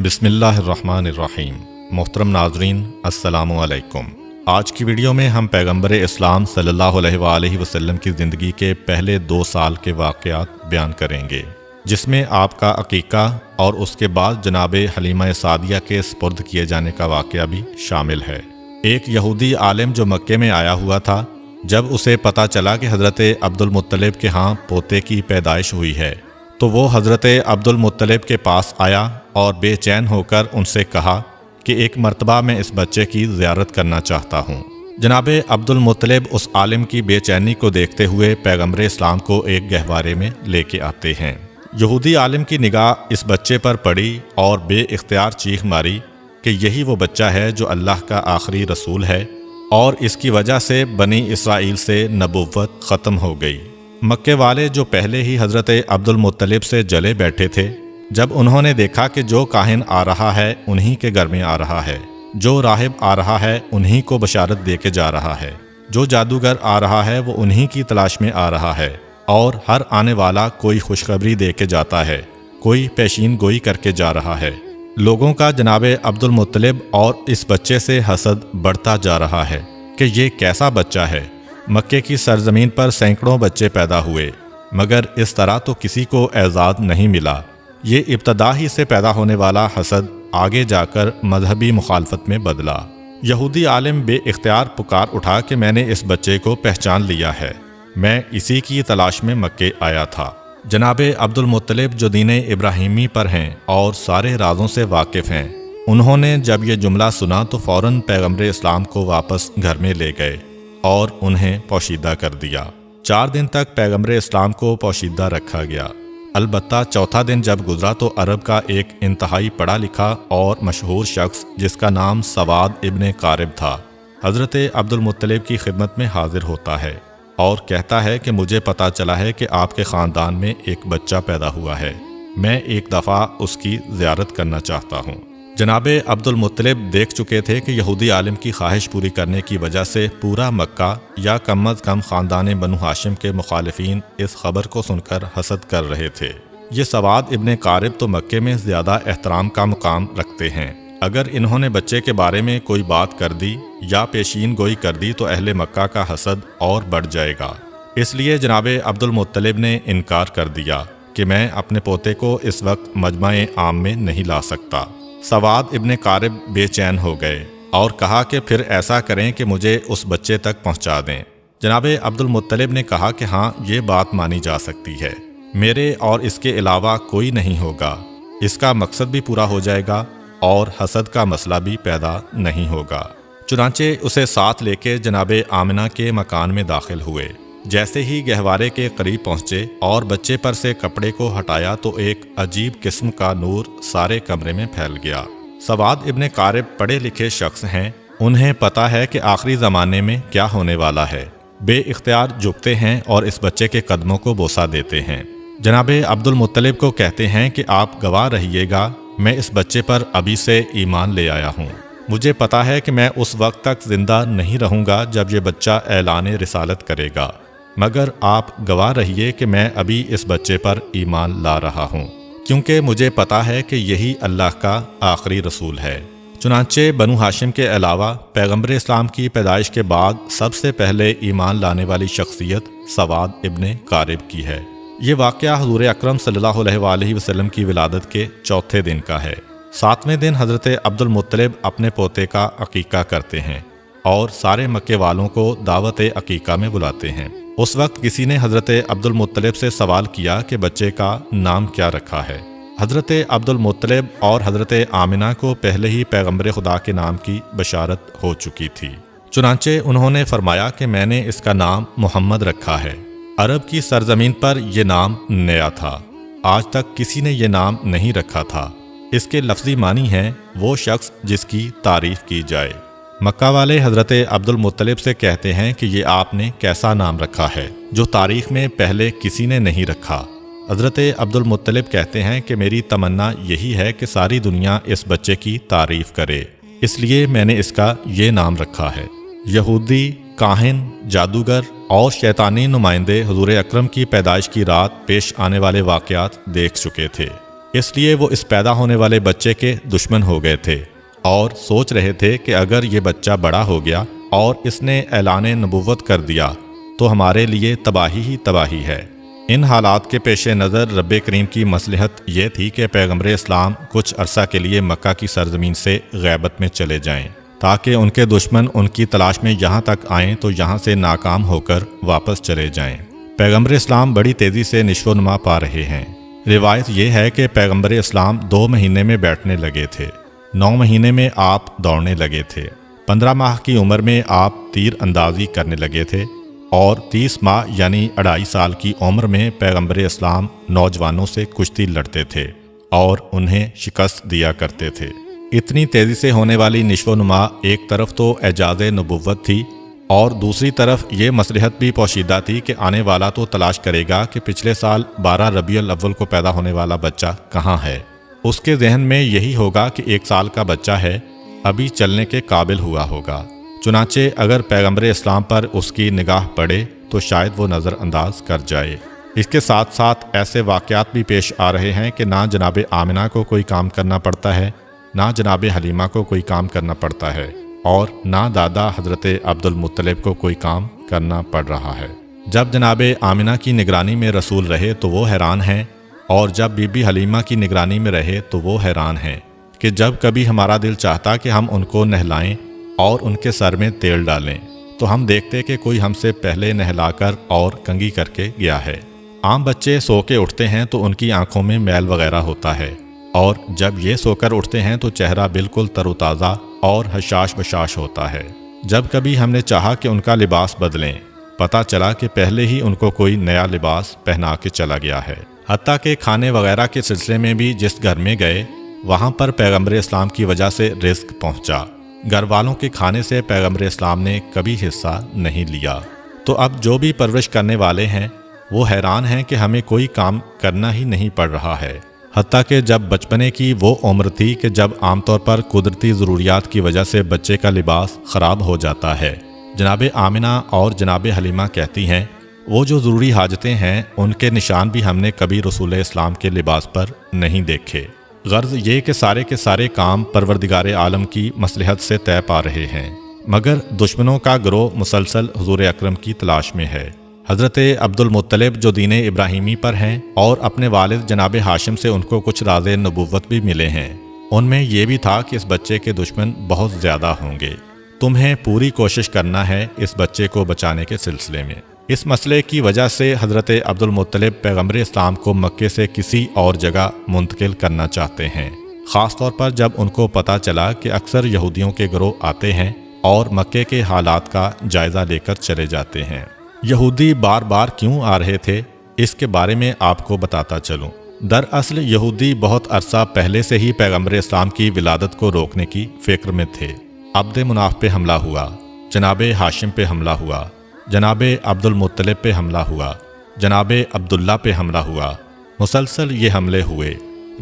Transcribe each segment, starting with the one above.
بسم اللہ الرحمن الرحیم۔ محترم ناظرین السلام علیکم۔ آج کی ویڈیو میں ہم پیغمبر اسلام صلی اللہ علیہ وآلہ وسلم کی زندگی کے پہلے 2 سال کے واقعات بیان کریں گے، جس میں آپ کا عقیقہ اور اس کے بعد جناب حلیمہ سعدیہ کے سپرد کیے جانے کا واقعہ بھی شامل ہے۔ ایک یہودی عالم جو مکے میں آیا ہوا تھا، جب اسے پتہ چلا کہ حضرت عبد المطلب کے ہاں پوتے کی پیدائش ہوئی ہے تو وہ حضرت عبد المطلب کے پاس آیا اور بے چین ہو کر ان سے کہا کہ ایک مرتبہ میں اس بچے کی زیارت کرنا چاہتا ہوں۔ جناب عبد المطلب اس عالم کی بے چینی کو دیکھتے ہوئے پیغمبر اسلام کو ایک گہوارے میں لے کے آتے ہیں۔ یہودی عالم کی نگاہ اس بچے پر پڑی اور بے اختیار چیخ ماری کہ یہی وہ بچہ ہے جو اللہ کا آخری رسول ہے، اور اس کی وجہ سے بنی اسرائیل سے نبوت ختم ہو گئی۔ مکے والے جو پہلے ہی حضرت عبد المطلب سے جلے بیٹھے تھے، جب انہوں نے دیکھا کہ جو کاہن آ رہا ہے انہی کے گھر میں آ رہا ہے، جو راہب آ رہا ہے انہی کو بشارت دے کے جا رہا ہے، جو جادوگر آ رہا ہے وہ انہی کی تلاش میں آ رہا ہے، اور ہر آنے والا کوئی خوشخبری دے کے جاتا ہے، کوئی پیشین گوئی کر کے جا رہا ہے، لوگوں کا جناب عبد المطلب اور اس بچے سے حسد بڑھتا جا رہا ہے کہ یہ کیسا بچہ ہے۔ مکے کی سرزمین پر سینکڑوں بچے پیدا ہوئے، مگر اس طرح تو کسی کو اعزاز نہیں ملا۔ یہ ابتدا ہی سے پیدا ہونے والا حسد آگے جا کر مذہبی مخالفت میں بدلا۔ یہودی عالم بے اختیار پکار اٹھا کہ میں نے اس بچے کو پہچان لیا ہے، میں اسی کی تلاش میں مکے آیا تھا۔ جناب عبد المطلب جو دین ابراہیمی پر ہیں اور سارے رازوں سے واقف ہیں، انہوں نے جب یہ جملہ سنا تو فوراً پیغمبر اسلام کو واپس گھر میں لے گئے اور انہیں پوشیدہ کر دیا۔ 4 دن تک پیغمبر اسلام کو پوشیدہ رکھا گیا۔ البتہ چوتھا دن جب گزرا تو عرب کا ایک انتہائی پڑھا لکھا اور مشہور شخص جس کا نام سواد ابن قارب تھا، حضرت عبد المطلب کی خدمت میں حاضر ہوتا ہے اور کہتا ہے کہ مجھے پتہ چلا ہے کہ آپ کے خاندان میں ایک بچہ پیدا ہوا ہے، میں ایک دفعہ اس کی زیارت کرنا چاہتا ہوں۔ جناب عبد المطلب دیکھ چکے تھے کہ یہودی عالم کی خواہش پوری کرنے کی وجہ سے پورا مکہ یا کم از کم خاندان بنو ہاشم کے مخالفین اس خبر کو سن کر حسد کر رہے تھے۔ یہ سواد ابن قارب تو مکے میں زیادہ احترام کا مقام رکھتے ہیں، اگر انہوں نے بچے کے بارے میں کوئی بات کر دی یا پیشین گوئی کر دی تو اہل مکہ کا حسد اور بڑھ جائے گا۔ اس لیے جناب عبد المطلب نے انکار کر دیا کہ میں اپنے پوتے کو اس وقت مجمع عام میں نہیں لا سکتا۔ سواد ابن قارب بے چین ہو گئے اور کہا کہ پھر ایسا کریں کہ مجھے اس بچے تک پہنچا دیں۔ جناب عبد المطلب نے کہا کہ ہاں، یہ بات مانی جا سکتی ہے، میرے اور اس کے علاوہ کوئی نہیں ہوگا، اس کا مقصد بھی پورا ہو جائے گا اور حسد کا مسئلہ بھی پیدا نہیں ہوگا۔ چنانچہ اسے ساتھ لے کے جناب آمنہ کے مکان میں داخل ہوئے۔ جیسے ہی گہوارے کے قریب پہنچے اور بچے پر سے کپڑے کو ہٹایا تو ایک عجیب قسم کا نور سارے کمرے میں پھیل گیا۔ سواد ابن قارب پڑھے لکھے شخص ہیں، انہیں پتہ ہے کہ آخری زمانے میں کیا ہونے والا ہے۔ بے اختیار جھکتے ہیں اور اس بچے کے قدموں کو بوسہ دیتے ہیں۔ جناب عبد المطلب کو کہتے ہیں کہ آپ گواہ رہیے گا، میں اس بچے پر ابھی سے ایمان لے آیا ہوں۔ مجھے پتہ ہے کہ میں اس وقت تک زندہ نہیں رہوں گا جب یہ بچہ اعلان رسالت کرے گا، مگر آپ گواہ رہیے کہ میں ابھی اس بچے پر ایمان لا رہا ہوں، کیونکہ مجھے پتہ ہے کہ یہی اللہ کا آخری رسول ہے۔ چنانچہ بنو ہاشم کے علاوہ پیغمبر اسلام کی پیدائش کے بعد سب سے پہلے ایمان لانے والی شخصیت سواد ابن قارب کی ہے۔ یہ واقعہ حضور اکرم صلی اللہ علیہ وآلہ وسلم کی ولادت کے چوتھے دن کا ہے۔ 7ویں دن حضرت عبد المطلب اپنے پوتے کا عقیقہ کرتے ہیں اور سارے مکے والوں کو دعوت عقیقہ میں بلاتے ہیں۔ اس وقت کسی نے حضرت عبد المطلب سے سوال کیا کہ بچے کا نام کیا رکھا ہے۔ حضرت عبد المطلب اور حضرت آمنہ کو پہلے ہی پیغمبر خدا کے نام کی بشارت ہو چکی تھی، چنانچہ انہوں نے فرمایا کہ میں نے اس کا نام محمد رکھا ہے۔ عرب کی سرزمین پر یہ نام نیا تھا، آج تک کسی نے یہ نام نہیں رکھا تھا۔ اس کے لفظی معنی ہے وہ شخص جس کی تعریف کی جائے۔ مکہ والے حضرت عبد المطلب سے کہتے ہیں کہ یہ آپ نے کیسا نام رکھا ہے جو تاریخ میں پہلے کسی نے نہیں رکھا۔ حضرت عبد المطلب کہتے ہیں کہ میری تمنا یہی ہے کہ ساری دنیا اس بچے کی تعریف کرے، اس لیے میں نے اس کا یہ نام رکھا ہے۔ یہودی، کاہن، جادوگر اور شیطانی نمائندے حضور اکرم کی پیدائش کی رات پیش آنے والے واقعات دیکھ چکے تھے۔ اس لیے وہ اس پیدا ہونے والے بچے کے دشمن ہو گئے تھے اور سوچ رہے تھے کہ اگر یہ بچہ بڑا ہو گیا اور اس نے اعلان نبوت کر دیا تو ہمارے لیے تباہی ہی تباہی ہے۔ ان حالات کے پیش نظر رب کریم کی مصلحت یہ تھی کہ پیغمبر اسلام کچھ عرصہ کے لیے مکہ کی سرزمین سے غیبت میں چلے جائیں تاکہ ان کے دشمن ان کی تلاش میں یہاں تک آئیں تو یہاں سے ناکام ہو کر واپس چلے جائیں۔ پیغمبر اسلام بڑی تیزی سے نشو و نما پا رہے ہیں۔ روایت یہ ہے کہ پیغمبر اسلام 2 مہینے میں بیٹھنے لگے تھے، 9 مہینے میں آپ دوڑنے لگے تھے، 15 ماہ کی عمر میں آپ تیر اندازی کرنے لگے تھے اور 30 ماہ یعنی 2.5 سال کی عمر میں پیغمبر اسلام نوجوانوں سے کشتی لڑتے تھے اور انہیں شکست دیا کرتے تھے۔ اتنی تیزی سے ہونے والی نشو و نما ایک طرف تو اعجاز نبوت تھی اور دوسری طرف یہ مصلحت بھی پوشیدہ تھی کہ آنے والا تو تلاش کرے گا کہ پچھلے سال 12 ربیع الاول کو پیدا ہونے والا بچہ کہاں ہے۔ اس کے ذہن میں یہی ہوگا کہ 1 سال کا بچہ ہے، ابھی چلنے کے قابل ہوا ہوگا۔ چنانچہ اگر پیغمبر اسلام پر اس کی نگاہ پڑے تو شاید وہ نظر انداز کر جائے۔ اس کے ساتھ ساتھ ایسے واقعات بھی پیش آ رہے ہیں کہ نہ جناب آمنہ کو کوئی کام کرنا پڑتا ہے، نہ جناب حلیمہ کو کوئی کام کرنا پڑتا ہے اور نہ دادا حضرت عبد المطلب کو کوئی کام کرنا پڑ رہا ہے۔ جب جناب آمنہ کی نگرانی میں رسول رہے تو وہ حیران ہیں اور جب بی بی حلیمہ کی نگرانی میں رہے تو وہ حیران ہیں کہ جب کبھی ہمارا دل چاہتا کہ ہم ان کو نہلائیں اور ان کے سر میں تیل ڈالیں تو ہم دیکھتے کہ کوئی ہم سے پہلے نہلا کر اور کنگھی کر کے گیا ہے۔ عام بچے سو کے اٹھتے ہیں تو ان کی آنکھوں میں میل وغیرہ ہوتا ہے اور جب یہ سو کر اٹھتے ہیں تو چہرہ بالکل تر و تازہ اور حشاش بشاش ہوتا ہے۔ جب کبھی ہم نے چاہا کہ ان کا لباس بدلیں، پتہ چلا کہ پہلے ہی ان کو کوئی نیا لباس پہنا کے چلا گیا ہے۔ حتیٰ کہ کھانے وغیرہ کے سلسلے میں بھی جس گھر میں گئے وہاں پر پیغمبر اسلام کی وجہ سے رزق پہنچا۔ گھر والوں کے کھانے سے پیغمبر اسلام نے کبھی حصہ نہیں لیا۔ تو اب جو بھی پرورش کرنے والے ہیں وہ حیران ہیں کہ ہمیں کوئی کام کرنا ہی نہیں پڑ رہا ہے۔ حتیٰ کہ جب بچپنے کی وہ عمر تھی کہ جب عام طور پر قدرتی ضروریات کی وجہ سے بچے کا لباس خراب ہو جاتا ہے، جناب آمنہ اور جناب حلیمہ کہتی ہیں وہ جو ضروری حاجتیں ہیں ان کے نشان بھی ہم نے کبھی رسول اسلام کے لباس پر نہیں دیکھے۔ غرض یہ کہ سارے کے سارے کام پروردگار عالم کی مصلحت سے طے پا رہے ہیں، مگر دشمنوں کا گروہ مسلسل حضور اکرم کی تلاش میں ہے۔ حضرت عبد المطلب جو دین ابراہیمی پر ہیں اور اپنے والد جناب ہاشم سے ان کو کچھ راز نبوت بھی ملے ہیں، ان میں یہ بھی تھا کہ اس بچے کے دشمن بہت زیادہ ہوں گے، تمہیں پوری کوشش کرنا ہے اس بچے کو بچانے کے سلسلے میں۔ اس مسئلے کی وجہ سے حضرت عبد المطلب پیغمبر اسلام کو مکے سے کسی اور جگہ منتقل کرنا چاہتے ہیں، خاص طور پر جب ان کو پتہ چلا کہ اکثر یہودیوں کے گروہ آتے ہیں اور مکے کے حالات کا جائزہ لے کر چلے جاتے ہیں۔ یہودی بار بار کیوں آ رہے تھے اس کے بارے میں آپ کو بتاتا چلوں۔ دراصل یہودی بہت عرصہ پہلے سے ہی پیغمبر اسلام کی ولادت کو روکنے کی فکر میں تھے۔ عبد مناف پہ حملہ ہوا، جناب ہاشم پہ حملہ ہوا، جناب عبد المطلب پہ حملہ ہوا، جناب عبداللہ پہ حملہ ہوا، مسلسل یہ حملے ہوئے۔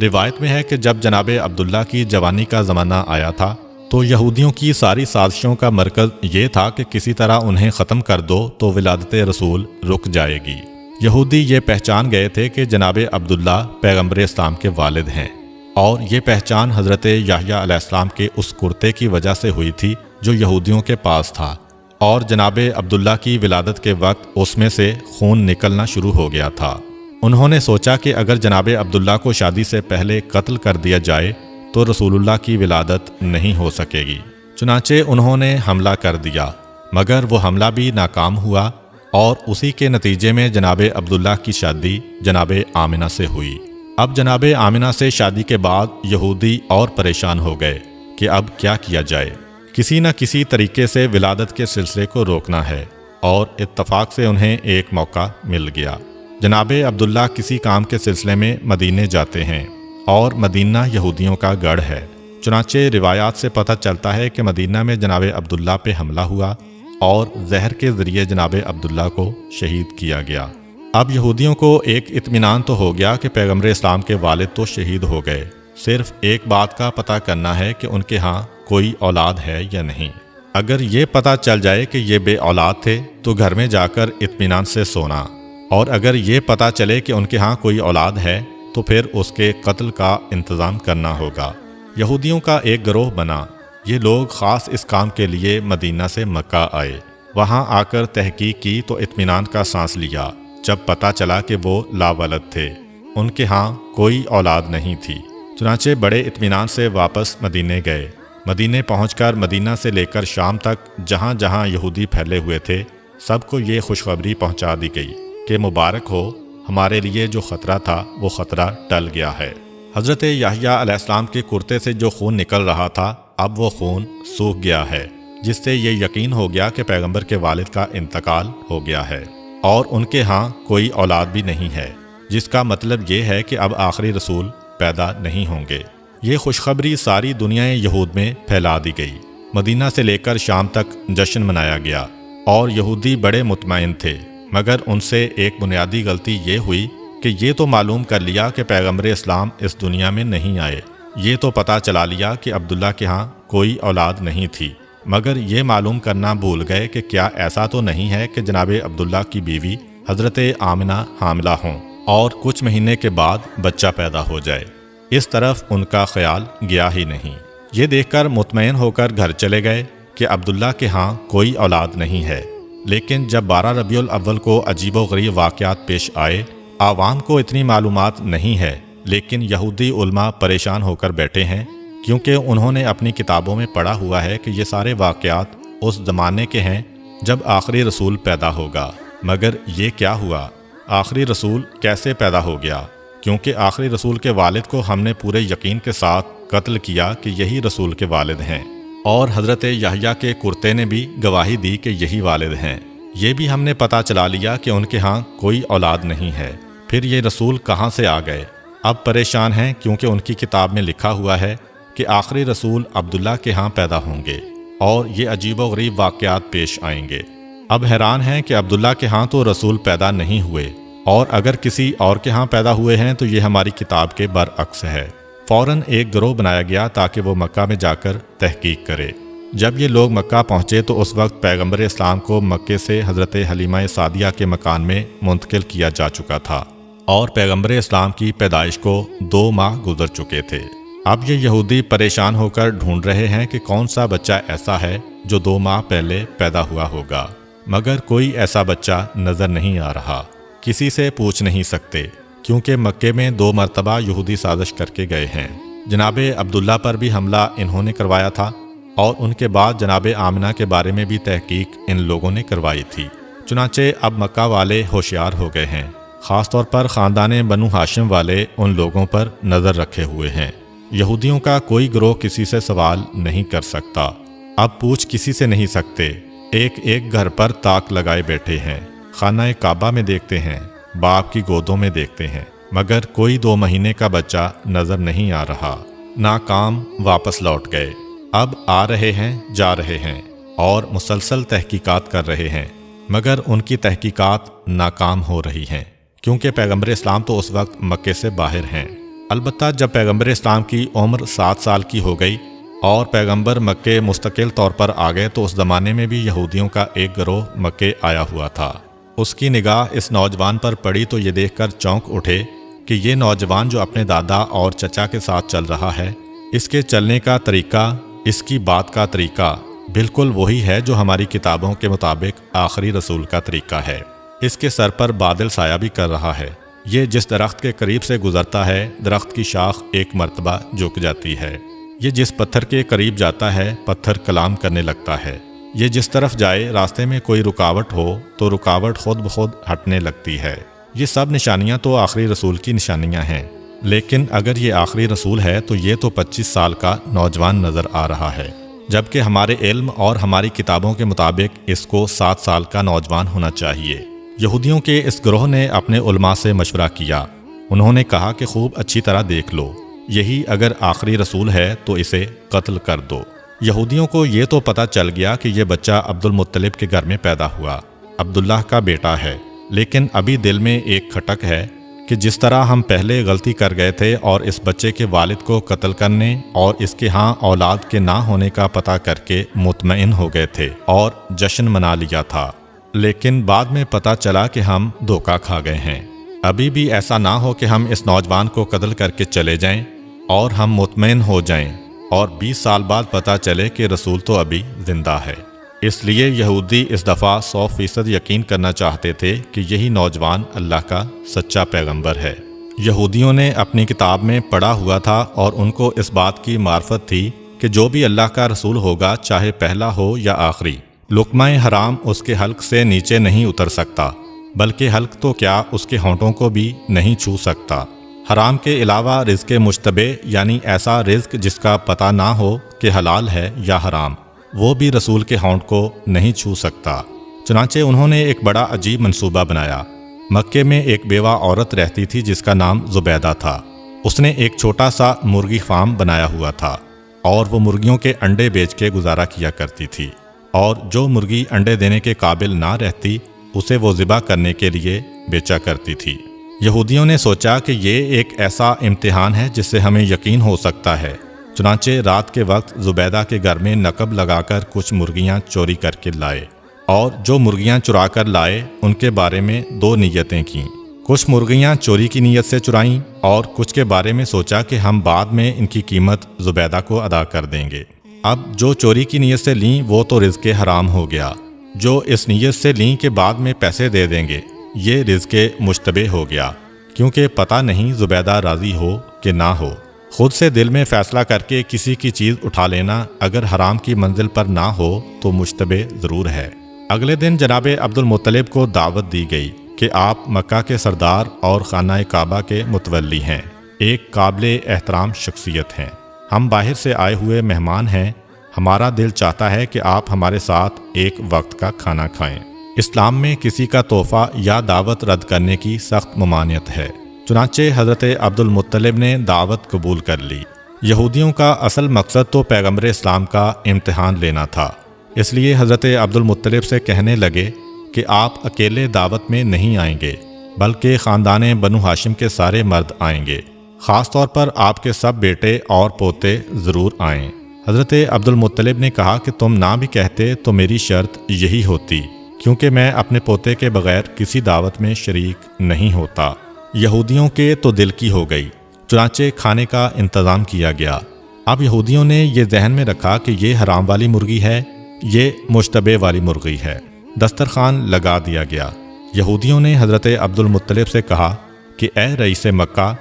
روایت میں ہے کہ جب جناب عبداللہ کی جوانی کا زمانہ آیا تھا تو یہودیوں کی ساری سازشوں کا مرکز یہ تھا کہ کسی طرح انہیں ختم کر دو تو ولادت رسول رک جائے گی۔ یہودی یہ پہچان گئے تھے کہ جناب عبداللہ پیغمبر اسلام کے والد ہیں، اور یہ پہچان حضرت یحییٰ علیہ السلام کے اس کرتے کی وجہ سے ہوئی تھی جو یہودیوں کے پاس تھا، اور جناب عبداللہ کی ولادت کے وقت اس میں سے خون نکلنا شروع ہو گیا تھا۔ انہوں نے سوچا کہ اگر جناب عبداللہ کو شادی سے پہلے قتل کر دیا جائے تو رسول اللہ کی ولادت نہیں ہو سکے گی، چنانچہ انہوں نے حملہ کر دیا، مگر وہ حملہ بھی ناکام ہوا اور اسی کے نتیجے میں جناب عبداللہ کی شادی جناب آمنہ سے ہوئی۔ اب جناب آمنہ سے شادی کے بعد یہودی اور پریشان ہو گئے کہ اب کیا کیا جائے، کسی نہ کسی طریقے سے ولادت کے سلسلے کو روکنا ہے، اور اتفاق سے انہیں ایک موقع مل گیا۔ جناب عبداللہ کسی کام کے سلسلے میں مدینے جاتے ہیں، اور مدینہ یہودیوں کا گڑھ ہے، چنانچہ روایات سے پتہ چلتا ہے کہ مدینہ میں جناب عبداللہ پہ حملہ ہوا اور زہر کے ذریعے جناب عبداللہ کو شہید کیا گیا۔ اب یہودیوں کو ایک اطمینان تو ہو گیا کہ پیغمبر اسلام کے والد تو شہید ہو گئے، صرف ایک بات کا پتہ کرنا ہے کہ ان کے ہاں کوئی اولاد ہے یا نہیں۔ اگر یہ پتہ چل جائے کہ یہ بے اولاد تھے تو گھر میں جا کر اطمینان سے سونا، اور اگر یہ پتہ چلے کہ ان کے ہاں کوئی اولاد ہے تو پھر اس کے قتل کا انتظام کرنا ہوگا۔ یہودیوں کا ایک گروہ بنا۔ یہ لوگ خاص اس کام کے لیے مدینہ سے مکہ آئے۔ وہاں آ کر تحقیق کی تو اطمینان کا سانس لیا جب پتہ چلا کہ وہ لاولد تھے، ان کے ہاں کوئی اولاد نہیں تھی۔ چنانچہ بڑے اطمینان سے واپس مدینے گئے۔ مدینے پہنچ کر مدینہ سے لے کر شام تک جہاں جہاں یہودی پھیلے ہوئے تھے سب کو یہ خوشخبری پہنچا دی گئی کہ مبارک ہو، ہمارے لیے جو خطرہ تھا وہ خطرہ ٹل گیا ہے۔ حضرت یحییٰ علیہ السلام کے کرتے سے جو خون نکل رہا تھا اب وہ خون سوکھ گیا ہے، جس سے یہ یقین ہو گیا کہ پیغمبر کے والد کا انتقال ہو گیا ہے اور ان کے ہاں کوئی اولاد بھی نہیں ہے، جس کا مطلب یہ ہے کہ اب آخری رسول پیدا نہیں ہوں گے۔ یہ خوشخبری ساری دنیا یہود میں پھیلا دی گئی۔ مدینہ سے لے کر شام تک جشن منایا گیا اور یہودی بڑے مطمئن تھے، مگر ان سے ایک بنیادی غلطی یہ ہوئی کہ یہ تو معلوم کر لیا کہ پیغمبر اسلام اس دنیا میں نہیں آئے، یہ تو پتہ چلا لیا کہ عبداللہ کے ہاں کوئی اولاد نہیں تھی، مگر یہ معلوم کرنا بھول گئے کہ کیا ایسا تو نہیں ہے کہ جناب عبداللہ کی بیوی حضرت آمنہ حاملہ ہوں اور کچھ مہینے کے بعد بچہ پیدا ہو جائے۔ اس طرف ان کا خیال گیا ہی نہیں۔ یہ دیکھ کر مطمئن ہو کر گھر چلے گئے کہ عبداللہ کے ہاں کوئی اولاد نہیں ہے، لیکن جب 12 ربیع الاول کو عجیب و غریب واقعات پیش آئے، عوام کو اتنی معلومات نہیں ہے، لیکن یہودی علماء پریشان ہو کر بیٹھے ہیں، کیونکہ انہوں نے اپنی کتابوں میں پڑھا ہوا ہے کہ یہ سارے واقعات اس زمانے کے ہیں جب آخری رسول پیدا ہوگا۔ مگر یہ کیا ہوا؟ آخری رسول کیسے پیدا ہو گیا؟ کیونکہ آخری رسول کے والد کو ہم نے پورے یقین کے ساتھ قتل کیا کہ یہی رسول کے والد ہیں، اور حضرت یحییٰ کے کرتے نے بھی گواہی دی کہ یہی والد ہیں۔ یہ بھی ہم نے پتہ چلا لیا کہ ان کے ہاں کوئی اولاد نہیں ہے، پھر یہ رسول کہاں سے آ گئے؟ اب پریشان ہیں کیونکہ ان کی کتاب میں لکھا ہوا ہے کہ آخری رسول عبداللہ کے ہاں پیدا ہوں گے اور یہ عجیب و غریب واقعات پیش آئیں گے۔ اب حیران ہیں کہ عبداللہ کے ہاں تو رسول پیدا نہیں ہوئے، اور اگر کسی اور کے ہاں پیدا ہوئے ہیں تو یہ ہماری کتاب کے برعکس ہے۔ فوراً ایک گروہ بنایا گیا تاکہ وہ مکہ میں جا کر تحقیق کرے۔ جب یہ لوگ مکہ پہنچے تو اس وقت پیغمبر اسلام کو مکے سے حضرت حلیمہ سعدیہ کے مکان میں منتقل کیا جا چکا تھا، اور پیغمبر اسلام کی پیدائش کو 2 ماہ گزر چکے تھے۔ اب یہ یہودی پریشان ہو کر ڈھونڈ رہے ہیں کہ کون سا بچہ ایسا ہے جو 2 ماہ پہلے پیدا ہوا ہوگا، مگر کوئی ایسا بچہ نظر نہیں آ رہا۔ کسی سے پوچھ نہیں سکتے کیونکہ مکے میں 2 مرتبہ یہودی سازش کر کے گئے ہیں۔ جناب عبداللہ پر بھی حملہ انہوں نے کروایا تھا، اور ان کے بعد جناب آمنہ کے بارے میں بھی تحقیق ان لوگوں نے کروائی تھی۔ چنانچہ اب مکہ والے ہوشیار ہو گئے ہیں، خاص طور پر خاندان بنو ہاشم والے ان لوگوں پر نظر رکھے ہوئے ہیں۔ یہودیوں کا کوئی گروہ کسی سے سوال نہیں کر سکتا، اب پوچھ کسی سے نہیں سکتے، ایک ایک گھر پر تاک لگائے بیٹھے ہیں، خانہ کعبہ میں دیکھتے ہیں، باپ کی گودوں میں دیکھتے ہیں، مگر کوئی 2 مہینے کا بچہ نظر نہیں آ رہا۔ ناکام واپس لوٹ گئے، اب آ رہے ہیں، جا رہے ہیں اور مسلسل تحقیقات کر رہے ہیں، مگر ان کی تحقیقات ناکام ہو رہی ہیں، کیونکہ پیغمبر اسلام تو اس وقت مکے سے باہر ہیں۔ البتہ جب پیغمبر اسلام کی عمر 7 سال کی ہو گئی اور پیغمبر مکے مستقل طور پر آ گئے تو اس زمانے میں بھی یہودیوں کا ایک گروہ مکے آیا ہوا تھا۔ اس کی نگاہ اس نوجوان پر پڑی تو یہ دیکھ کر چونک اٹھے کہ یہ نوجوان جو اپنے دادا اور چچا کے ساتھ چل رہا ہے، اس کے چلنے کا طریقہ، اس کی بات کا طریقہ بالکل وہی ہے جو ہماری کتابوں کے مطابق آخری رسول کا طریقہ ہے۔ اس کے سر پر بادل سایہ بھی کر رہا ہے، یہ جس درخت کے قریب سے گزرتا ہے درخت کی شاخ ایک مرتبہ جھک جاتی ہے، یہ جس پتھر کے قریب جاتا ہے پتھر کلام کرنے لگتا ہے، یہ جس طرف جائے راستے میں کوئی رکاوٹ ہو تو رکاوٹ خود بخود ہٹنے لگتی ہے۔ یہ سب نشانیاں تو آخری رسول کی نشانیاں ہیں، لیکن اگر یہ آخری رسول ہے تو یہ تو 25 سال کا نوجوان نظر آ رہا ہے، جبکہ ہمارے علم اور ہماری کتابوں کے مطابق اس کو 7 سال کا نوجوان ہونا چاہیے۔ یہودیوں کے اس گروہ نے اپنے علماء سے مشورہ کیا، انہوں نے کہا کہ خوب اچھی طرح دیکھ لو، یہی اگر آخری رسول ہے تو اسے قتل کر دو۔ یہودیوں کو یہ تو پتہ چل گیا کہ یہ بچہ عبد المطلب کے گھر میں پیدا ہوا، عبداللہ کا بیٹا ہے، لیکن ابھی دل میں ایک کھٹک ہے کہ جس طرح ہم پہلے غلطی کر گئے تھے اور اس بچے کے والد کو قتل کرنے اور اس کے ہاں اولاد کے نہ ہونے کا پتہ کر کے مطمئن ہو گئے تھے اور جشن منا لیا تھا، لیکن بعد میں پتہ چلا کہ ہم دھوکہ کھا گئے ہیں۔ ابھی بھی ایسا نہ ہو کہ ہم اس نوجوان کو قتل کر کے چلے جائیں اور ہم مطمئن ہو جائیں اور 20 سال بعد پتہ چلے کہ رسول تو ابھی زندہ ہے۔ اس لیے یہودی اس دفعہ 100% یقین کرنا چاہتے تھے کہ یہی نوجوان اللہ کا سچا پیغمبر ہے۔ یہودیوں نے اپنی کتاب میں پڑھا ہوا تھا اور ان کو اس بات کی معرفت تھی کہ جو بھی اللہ کا رسول ہوگا، چاہے پہلا ہو یا آخری، لقمہ حرام اس کے حلق سے نیچے نہیں اتر سکتا، بلکہ حلق تو کیا اس کے ہونٹوں کو بھی نہیں چھو سکتا۔ حرام کے علاوہ رزق مشتبہ یعنی ایسا رزق جس کا پتہ نہ ہو کہ حلال ہے یا حرام، وہ بھی رسول کے ہونٹ کو نہیں چھو سکتا۔ چنانچہ انہوں نے ایک بڑا عجیب منصوبہ بنایا۔ مکے میں ایک بیوہ عورت رہتی تھی جس کا نام زبیدہ تھا۔ اس نے ایک چھوٹا سا مرغی فارم بنایا ہوا تھا اور وہ مرغیوں کے انڈے بیچ کے گزارا کیا کرتی تھی، اور جو مرغی انڈے دینے کے قابل نہ رہتی اسے وہ ذبح کرنے کے لیے بیچا کرتی تھی۔ یہودیوں نے سوچا کہ یہ ایک ایسا امتحان ہے جس سے ہمیں یقین ہو سکتا ہے، چنانچہ رات کے وقت زبیدہ کے گھر میں نقب لگا کر کچھ مرغیاں چوری کر کے لائے، اور جو مرغیاں چرا کر لائے ان کے بارے میں 2 نیتیں کیں۔ کچھ مرغیاں چوری کی نیت سے چرائیں اور کچھ کے بارے میں سوچا کہ ہم بعد میں ان کی قیمت زبیدہ کو ادا کر دیں گے۔ اب جو چوری کی نیت سے لیں وہ تو رزق حرام ہو گیا، جو اس نیت سے لیں کہ بعد میں پیسے دے دیں گے یہ رزق مشتبہ ہو گیا، کیونکہ پتہ نہیں زبیدہ راضی ہو کہ نہ ہو۔ خود سے دل میں فیصلہ کر کے کسی کی چیز اٹھا لینا اگر حرام کی منزل پر نہ ہو تو مشتبہ ضرور ہے۔ اگلے دن جناب عبد المطلب کو دعوت دی گئی کہ آپ مکہ کے سردار اور خانہ کعبہ کے متولی ہیں، ایک قابل احترام شخصیت ہیں، ہم باہر سے آئے ہوئے مہمان ہیں، ہمارا دل چاہتا ہے کہ آپ ہمارے ساتھ ایک وقت کا کھانا کھائیں۔ اسلام میں کسی کا تحفہ یا دعوت رد کرنے کی سخت ممانعت ہے، چنانچہ حضرت عبد المطلب نے دعوت قبول کر لی۔ یہودیوں کا اصل مقصد تو پیغمبر اسلام کا امتحان لینا تھا، اس لیے حضرت عبد المطلب سے کہنے لگے کہ آپ اکیلے دعوت میں نہیں آئیں گے، بلکہ خاندان بنو ہاشم کے سارے مرد آئیں گے، خاص طور پر آپ کے سب بیٹے اور پوتے ضرور آئیں۔ حضرت عبد المطلب نے کہا کہ تم نہ بھی کہتے تو میری شرط یہی ہوتی، کیونکہ میں اپنے پوتے کے بغیر کسی دعوت میں شریک نہیں ہوتا۔ یہودیوں کے تو دل کی ہو گئی، چنانچہ کھانے کا انتظام کیا گیا۔ اب یہودیوں نے یہ ذہن میں رکھا کہ یہ حرام والی مرغی ہے، یہ مشتبہ والی مرغی ہے۔ دسترخوان لگا دیا گیا۔ یہودیوں نے حضرت عبد المطلب سے کہا کہ اے رئیس مکہ،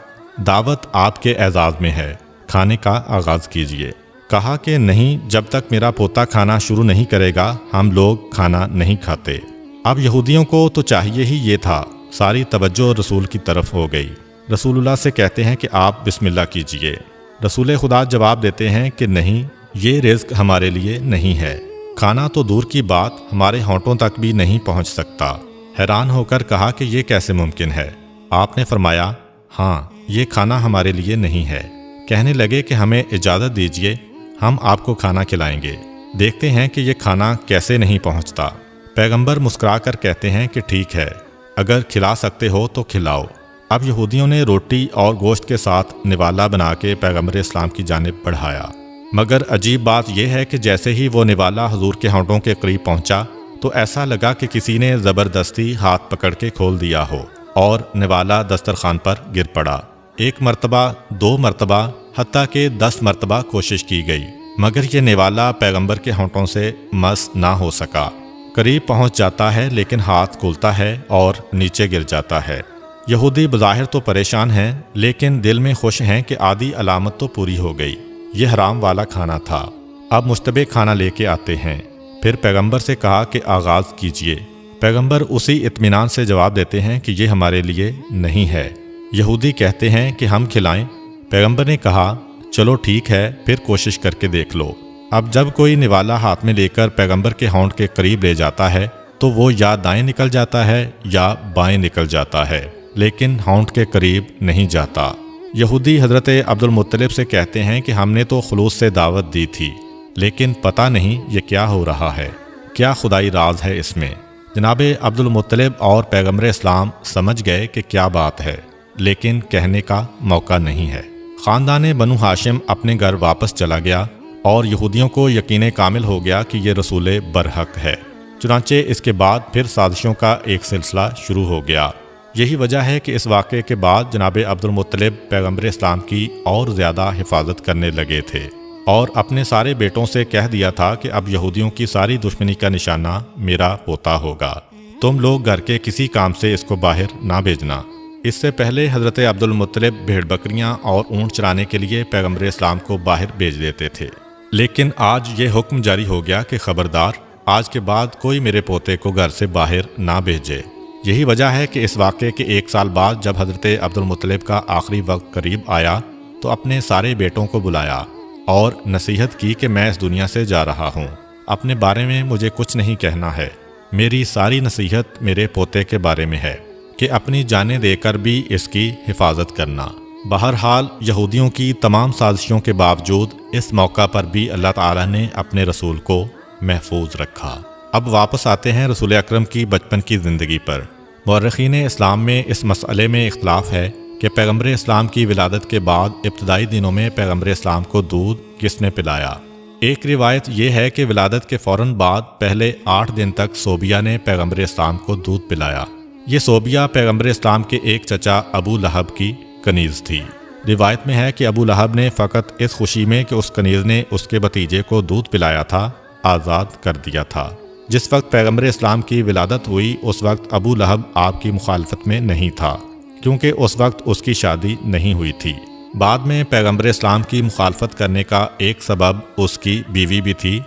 دعوت آپ کے اعزاز میں ہے، کھانے کا آغاز کیجیے۔ کہا کہ نہیں، جب تک میرا پوتا کھانا شروع نہیں کرے گا ہم لوگ کھانا نہیں کھاتے۔ اب یہودیوں کو تو چاہیے ہی یہ تھا، ساری توجہ رسول کی طرف ہو گئی۔ رسول اللہ سے کہتے ہیں کہ آپ بسم اللہ کیجئے۔ رسول خدا جواب دیتے ہیں کہ نہیں، یہ رزق ہمارے لیے نہیں ہے، کھانا تو دور کی بات ہمارے ہونٹوں تک بھی نہیں پہنچ سکتا۔ حیران ہو کر کہا کہ یہ کیسے ممکن ہے؟ آپ نے فرمایا ہاں، یہ کھانا ہمارے لیے نہیں ہے۔ کہنے لگے کہ ہمیں اجازت دیجئے، ہم آپ کو کھانا کھلائیں گے، دیکھتے ہیں کہ یہ کھانا کیسے نہیں پہنچتا۔ پیغمبر مسکرا کر کہتے ہیں کہ ٹھیک ہے، اگر کھلا سکتے ہو تو کھلاؤ۔ اب یہودیوں نے روٹی اور گوشت کے ساتھ نوالا بنا کے پیغمبر اسلام کی جانب بڑھایا، مگر عجیب بات یہ ہے کہ جیسے ہی وہ نوالا حضور کے ہونٹوں کے قریب پہنچا تو ایسا لگا کہ کسی نے زبردستی ہاتھ پکڑ کے کھول دیا ہو اور نوالا دسترخوان پر گر پڑا۔ 1 مرتبہ، 2 مرتبہ، حتیٰ کہ 10 مرتبہ کوشش کی گئی، مگر یہ نوالا پیغمبر کے ہونٹوں سے مس نہ ہو سکا۔ قریب پہنچ جاتا ہے لیکن ہاتھ کھلتا ہے اور نیچے گر جاتا ہے۔ یہودی بظاہر تو پریشان ہیں لیکن دل میں خوش ہیں کہ آدھی علامت تو پوری ہو گئی، یہ حرام والا کھانا تھا۔ اب مشتبہ کھانا لے کے آتے ہیں۔ پھر پیغمبر سے کہا کہ آغاز کیجئے۔ پیغمبر اسی اطمینان سے جواب دیتے ہیں کہ یہ ہمارے لیے نہیں ہے۔ یہودی کہتے ہیں کہ ہم کھلائیں۔ پیغمبر نے کہا چلو ٹھیک ہے، پھر کوشش کر کے دیکھ لو۔ اب جب کوئی نوالا ہاتھ میں لے کر پیغمبر کے ہونٹ کے قریب لے جاتا ہے تو وہ یا دائیں نکل جاتا ہے یا بائیں نکل جاتا ہے، لیکن ہونٹ کے قریب نہیں جاتا۔ یہودی حضرت عبد المطلب سے کہتے ہیں کہ ہم نے تو خلوص سے دعوت دی تھی، لیکن پتہ نہیں یہ کیا ہو رہا ہے، کیا خدائی راز ہے اس میں۔ جناب عبد المطلب اور پیغمبر اسلام سمجھ گئے کہ کیا بات ہے، لیکن کہنے کا موقع نہیں ہے۔ خاندان بنو ہاشم اپنے گھر واپس چلا گیا اور یہودیوں کو یقین کامل ہو گیا کہ یہ رسول برحق ہے۔ چنانچہ اس کے بعد پھر سازشوں کا ایک سلسلہ شروع ہو گیا۔ یہی وجہ ہے کہ اس واقعے کے بعد جناب عبد المطلب پیغمبر اسلام کی اور زیادہ حفاظت کرنے لگے تھے اور اپنے سارے بیٹوں سے کہہ دیا تھا کہ اب یہودیوں کی ساری دشمنی کا نشانہ میرا پوتا ہوگا، تم لوگ گھر کے کسی کام سے اس کو باہر نہ بھیجنا۔ اس سے پہلے حضرت عبد المطلب بھیڑ بکریاں اور اونٹ چرانے کے لیے پیغمبر اسلام کو باہر بھیج دیتے تھے، لیکن آج یہ حکم جاری ہو گیا کہ خبردار، آج کے بعد کوئی میرے پوتے کو گھر سے باہر نہ بھیجے۔ یہی وجہ ہے کہ اس واقعے کے 1 سال بعد جب حضرت عبد المطلب کا آخری وقت قریب آیا تو اپنے سارے بیٹوں کو بلایا اور نصیحت کی کہ میں اس دنیا سے جا رہا ہوں، اپنے بارے میں مجھے کچھ نہیں کہنا ہے، میری ساری نصیحت میرے پوتے کے بارے میں ہے کہ اپنی جانیں دے کر بھی اس کی حفاظت کرنا۔ بہرحال یہودیوں کی تمام سازشوں کے باوجود اس موقع پر بھی اللہ تعالیٰ نے اپنے رسول کو محفوظ رکھا۔ اب واپس آتے ہیں رسول اکرم کی بچپن کی زندگی پر۔ مورخین اسلام میں اس مسئلے میں اختلاف ہے کہ پیغمبر اسلام کی ولادت کے بعد ابتدائی دنوں میں پیغمبر اسلام کو دودھ کس نے پلایا۔ ایک روایت یہ ہے کہ ولادت کے فوراً بعد پہلے 8 دن تک صوبیہ نے پیغمبر اسلام کو دودھ پلایا۔ یہ صوبیہ پیغمبر اسلام کے ایک چچا ابو لہب کی کنیز تھی۔ روایت میں ہے کہ ابو لہب نے فقط اس خوشی میں کہ اس کنیز نے اس کے بھتیجے کو دودھ پلایا تھا آزاد کر دیا تھا۔ جس وقت پیغمبر اسلام کی ولادت ہوئی اس وقت ابو لہب آپ کی مخالفت میں نہیں تھا، کیونکہ اس وقت اس کی شادی نہیں ہوئی تھی۔ بعد میں پیغمبر اسلام کی مخالفت کرنے کا ایک سبب اس کی بیوی بھی تھی۔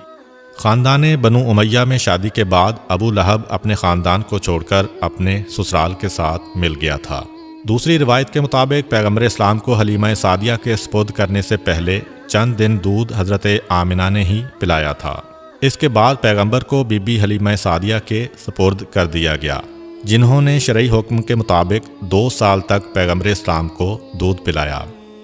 خاندان بنو امیہ میں شادی کے بعد ابو لہب اپنے خاندان کو چھوڑ کر اپنے سسرال کے ساتھ مل گیا تھا۔ دوسری روایت کے مطابق پیغمبر اسلام کو حلیمہ سعدیہ کے سپرد کرنے سے پہلے چند دن دودھ حضرت آمنہ نے ہی پلایا تھا۔ اس کے بعد پیغمبر کو بی بی حلیمہ سعدیہ کے سپرد کر دیا گیا، جنہوں نے شرعی حکم کے مطابق 2 سال تک پیغمبر اسلام کو دودھ پلایا۔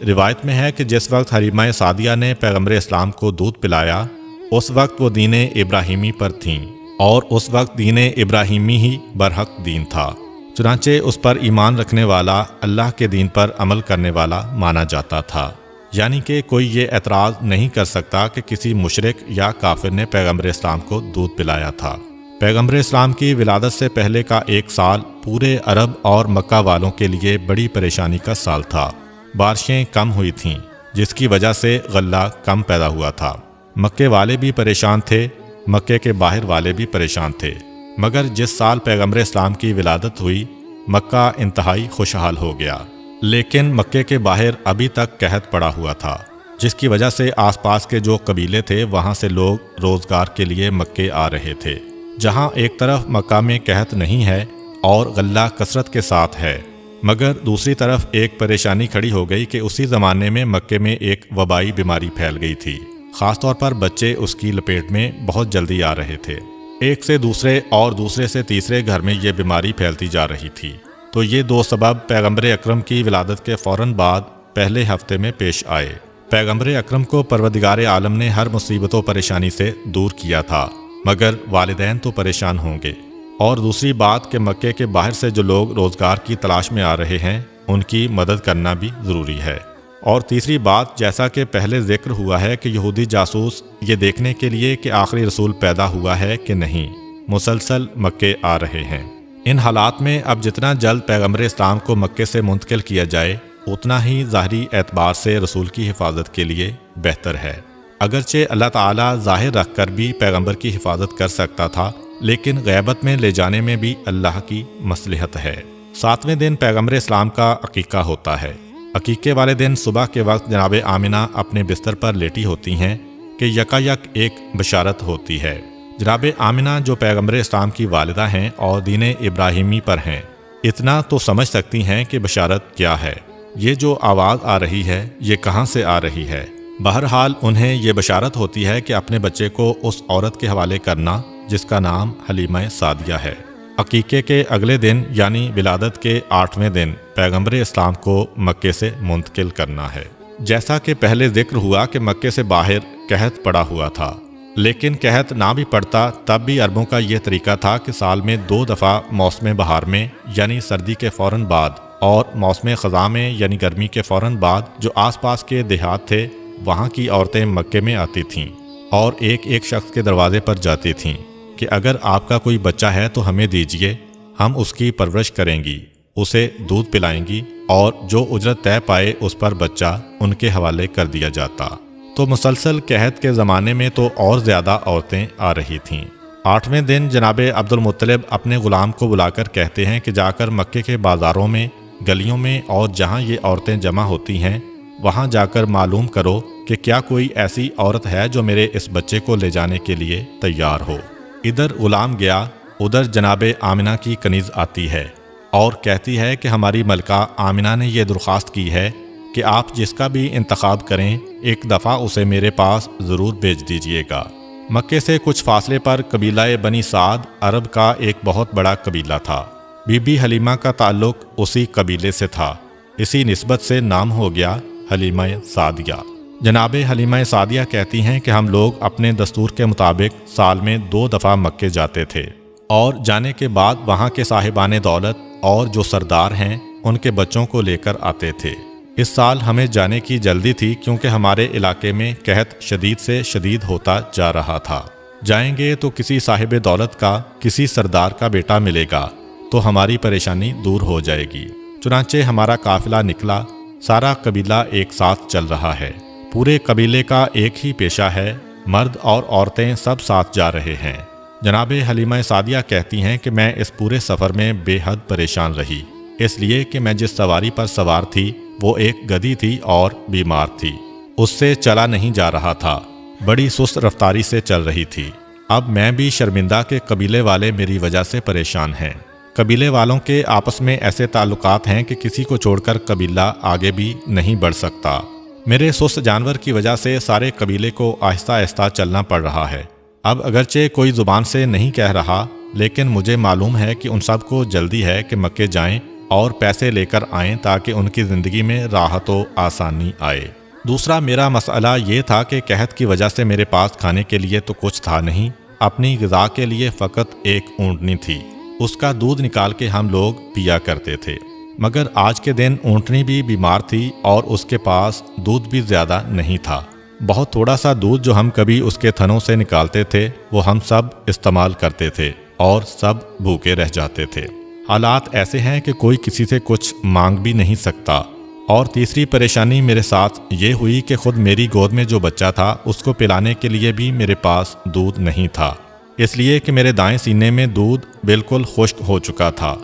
روایت میں ہے کہ جس وقت حلیمہ سعدیہ نے پیغمبر اسلام کو دودھ پلایا اس وقت وہ دین ابراہیمی پر تھیں اور اس وقت دین ابراہیمی ہی برحق دین تھا، چنانچہ اس پر ایمان رکھنے والا اللہ کے دین پر عمل کرنے والا مانا جاتا تھا، یعنی کہ کوئی یہ اعتراض نہیں کر سکتا کہ کسی مشرک یا کافر نے پیغمبر اسلام کو دودھ پلایا تھا۔ پیغمبر اسلام کی ولادت سے پہلے کا 1 سال پورے عرب اور مکہ والوں کے لیے بڑی پریشانی کا سال تھا۔ بارشیں کم ہوئی تھیں جس کی وجہ سے غلہ کم پیدا ہوا تھا۔ مکے والے بھی پریشان تھے، مکے کے باہر والے بھی پریشان تھے، مگر جس سال پیغمبر اسلام کی ولادت ہوئی مکہ انتہائی خوشحال ہو گیا، لیکن مکے کے باہر ابھی تک قحط پڑا ہوا تھا، جس کی وجہ سے آس پاس کے جو قبیلے تھے وہاں سے لوگ روزگار کے لیے مکے آ رہے تھے۔ جہاں ایک طرف مکہ میں قحط نہیں ہے اور غلہ کثرت کے ساتھ ہے، مگر دوسری طرف ایک پریشانی کھڑی ہو گئی کہ اسی زمانے میں مکے میں ایک وبائی بیماری پھیل گئی تھی، خاص طور پر بچے اس کی لپیٹ میں بہت جلدی آ رہے تھے۔ ایک سے دوسرے اور دوسرے سے تیسرے گھر میں یہ بیماری پھیلتی جا رہی تھی، تو یہ 2 سبب پیغمبر اکرم کی ولادت کے فوراً بعد پہلے ہفتے میں پیش آئے۔ پیغمبر اکرم کو پروردگار عالم نے ہر مصیبت و پریشانی سے دور کیا تھا، مگر والدین تو پریشان ہوں گے، اور دوسری بات کہ مکے کے باہر سے جو لوگ روزگار کی تلاش میں آ رہے ہیں ان کی مدد کرنا بھی ضروری ہے، اور تیسری بات جیسا کہ پہلے ذکر ہوا ہے کہ یہودی جاسوس یہ دیکھنے کے لیے کہ آخری رسول پیدا ہوا ہے کہ نہیں مسلسل مکے آ رہے ہیں۔ ان حالات میں اب جتنا جلد پیغمبر اسلام کو مکے سے منتقل کیا جائے اتنا ہی ظاہری اعتبار سے رسول کی حفاظت کے لیے بہتر ہے۔ اگرچہ اللہ تعالیٰ ظاہر رکھ کر بھی پیغمبر کی حفاظت کر سکتا تھا، لیکن غیبت میں لے جانے میں بھی اللہ کی مصلحت ہے۔ 7ویں دن پیغمبر اسلام کا عقیقہ ہوتا ہے۔ عقیقے والے دن صبح کے وقت جناب آمنہ اپنے بستر پر لیٹی ہوتی ہیں کہ یکایک ایک بشارت ہوتی ہے۔ جناب آمنہ جو پیغمبر اسلام کی والدہ ہیں اور دین ابراہیمی پر ہیں، اتنا تو سمجھ سکتی ہیں کہ بشارت کیا ہے، یہ جو آواز آ رہی ہے یہ کہاں سے آ رہی ہے۔ بہرحال انہیں یہ بشارت ہوتی ہے کہ اپنے بچے کو اس عورت کے حوالے کرنا جس کا نام حلیمہ سعدیہ ہے۔ عقیقے کے اگلے دن یعنی ولادت کے 8ویں دن پیغمبر اسلام کو مکے سے منتقل کرنا ہے۔ جیسا کہ پہلے ذکر ہوا کہ مکے سے باہر قحط پڑا ہوا تھا، لیکن قحط نہ بھی پڑتا تب بھی عربوں کا یہ طریقہ تھا کہ سال میں 2 دفعہ موسم بہار میں یعنی سردی کے فوراً بعد اور موسم خزاں میں یعنی گرمی کے فوراً بعد جو آس پاس کے دیہات تھے وہاں کی عورتیں مکے میں آتی تھیں اور ایک ایک شخص کے دروازے پر جاتی تھیں کہ اگر آپ کا کوئی بچہ ہے تو ہمیں دیجئے، ہم اس کی پرورش کریں گی اسے دودھ پلائیں گی اور جو اجرت طے پائے اس پر بچہ ان کے حوالے کر دیا جاتا۔ تو مسلسل قحط کے زمانے میں تو اور زیادہ عورتیں آ رہی تھیں۔ 8ویں دن جناب عبد المطلب اپنے غلام کو بلا کر کہتے ہیں کہ جا کر مکے کے بازاروں میں، گلیوں میں اور جہاں یہ عورتیں جمع ہوتی ہیں وہاں جا کر معلوم کرو کہ کیا کوئی ایسی عورت ہے جو میرے اس بچے کو لے جانے کے لیے تیار ہو۔ ادھر غلام گیا، ادھر جناب آمنہ کی کنیز آتی ہے اور کہتی ہے کہ ہماری ملکہ آمنہ نے یہ درخواست کی ہے کہ آپ جس کا بھی انتخاب کریں ایک دفعہ اسے میرے پاس ضرور بھیج دیجئے گا۔ مکے سے کچھ فاصلے پر قبیلہ بنی سعد عرب کا ایک بہت بڑا قبیلہ تھا۔ بی بی حلیمہ کا تعلق اسی قبیلے سے تھا، اسی نسبت سے نام ہو گیا حلیمہ سعدیہ۔ جناب حلیمہ سعدیہ کہتی ہیں کہ ہم لوگ اپنے دستور کے مطابق سال میں 2 دفعہ مکے جاتے تھے اور جانے کے بعد وہاں کے صاحبان دولت اور جو سردار ہیں ان کے بچوں کو لے کر آتے تھے۔ اس سال ہمیں جانے کی جلدی تھی کیونکہ ہمارے علاقے میں قحط شدید سے شدید ہوتا جا رہا تھا۔ جائیں گے تو کسی صاحب دولت کا، کسی سردار کا بیٹا ملے گا تو ہماری پریشانی دور ہو جائے گی۔ چنانچہ ہمارا قافلہ نکلا، سارا قبیلہ ایک ساتھ چل رہا ہے، پورے قبیلے کا ایک ہی پیشہ ہے، مرد اور عورتیں سب ساتھ جا رہے ہیں۔ جناب حلیمہ سعدیہ کہتی ہیں کہ میں اس پورے سفر میں بے حد پریشان رہی، اس لیے کہ میں جس سواری پر سوار تھی وہ ایک گدھی تھی اور بیمار تھی، اس سے چلا نہیں جا رہا تھا، بڑی سست رفتاری سے چل رہی تھی۔ اب میں بھی شرمندہ کہ قبیلے والے میری وجہ سے پریشان ہیں۔ قبیلے والوں کے آپس میں ایسے تعلقات ہیں کہ کسی کو چھوڑ کر قبیلہ آگے بھی نہیں بڑھ سکتا۔ میرے سست جانور کی وجہ سے سارے قبیلے کو آہستہ آہستہ چلنا پڑ رہا ہے۔ اب اگرچہ کوئی زبان سے نہیں کہہ رہا، لیکن مجھے معلوم ہے کہ ان سب کو جلدی ہے کہ مکے جائیں اور پیسے لے کر آئیں تاکہ ان کی زندگی میں راحت و آسانی آئے۔ دوسرا میرا مسئلہ یہ تھا کہ قحط کی وجہ سے میرے پاس کھانے کے لیے تو کچھ تھا نہیں، اپنی غذا کے لیے فقط ایک اونٹنی تھی، اس کا دودھ نکال کے ہم لوگ پیا کرتے تھے۔ مگر آج کے دن اونٹنی بھی بیمار تھی اور اس کے پاس دودھ بھی زیادہ نہیں تھا۔ بہت تھوڑا سا دودھ جو ہم کبھی اس کے تھنوں سے نکالتے تھے وہ ہم سب استعمال کرتے تھے اور سب بھوکے رہ جاتے تھے۔ حالات ایسے ہیں کہ کوئی کسی سے کچھ مانگ بھی نہیں سکتا۔ اور تیسری پریشانی میرے ساتھ یہ ہوئی کہ خود میری گود میں جو بچہ تھا اس کو پلانے کے لیے بھی میرے پاس دودھ نہیں تھا، اس لیے کہ میرے دائیں سینے میں دودھ بالکل خشک ہو چکا تھا۔